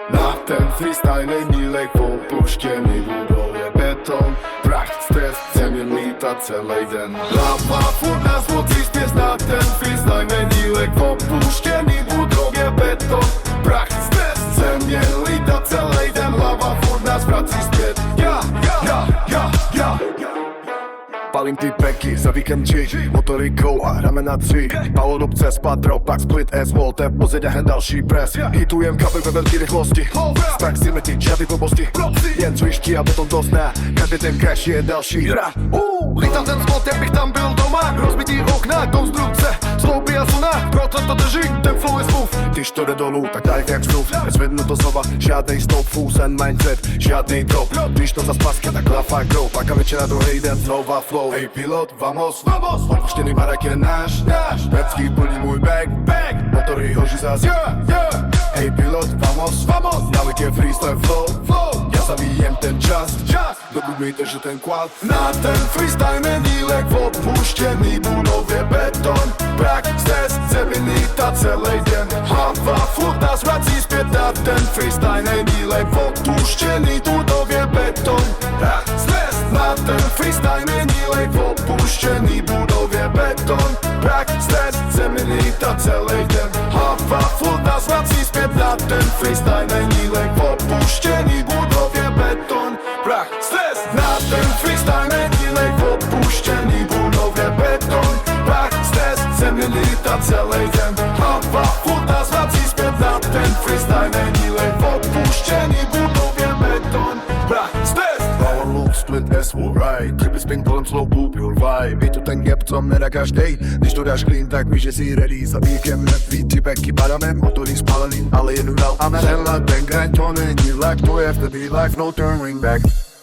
Na ten freestyle není lek, opuštěný budově beton. Prach, stres, zemilita celý den. Hlava furt na zvocí zpět. Na ten freestyle není lek, opuštěný budově beton. Prach, stres, zemilita celý den. Hlava furt nás vrací zpět. Palím ty peky, za víkend G, motorikou a hrame na 3. Palodobce, spadro, pak split S-wall, tep pozadě hned další pres. Hitujem kapel ve velký rychlosti, strach si letí, žádný blbosti. Jen cvičky a potom to zná, každý ten crash je další hra. Lítám ten spot, jak bych tam byl doma. Rozbitý okna, konstrukce, sloupy a zuna. Proto to držím, ten flow je smooth. Když to jde dolů, tak daj jak smooth. Nezvednu to znova, žádnej stop, fools and mindset, žádný drop. Když to zas paske, tak lafa grow. Pak a večera druhý den znova flow. Hej pilot, vamos, opuštěný barak je náš. Pecky plní můj bag, motory hoří zas. Hej pilot, vamos, návik je freestyle flow. Já zavíjem ten čas, dokud mi drží ten quad. Na ten freestyle není lek, opuštěný budově beton. Prach, stres, zemilita celý den. Hlava furt nás vrací zpět. Na ten freestyle není lek, opuštěný budově beton. Prach, stres, na ten freestyle není lek, opuštěný budově beton. Prach, stres, zemilita celý den. Hlava furt nás vrací zpět. Na ten freestyle není lek, opuštěný budově beton. Prach, stres, na ten freestyle není lek, opuštěný budově beton. Prach, stres, zemilita celý den. Hlava furt nás vrací zpět. Na ten freestyle není lek, opuštěný budově beton. Prach, stres. Power loop, split S-wall right. Triple spin kolem slow boop, your vibe. Je to ten gap, co nedá každej. Když to dáš clean, tak víš, že jsi ready. Za víkem hned tři peky padáme, motory spálený, ale jen dál. A tenhle ten grind to není lak, to je vtedy life, no turning back.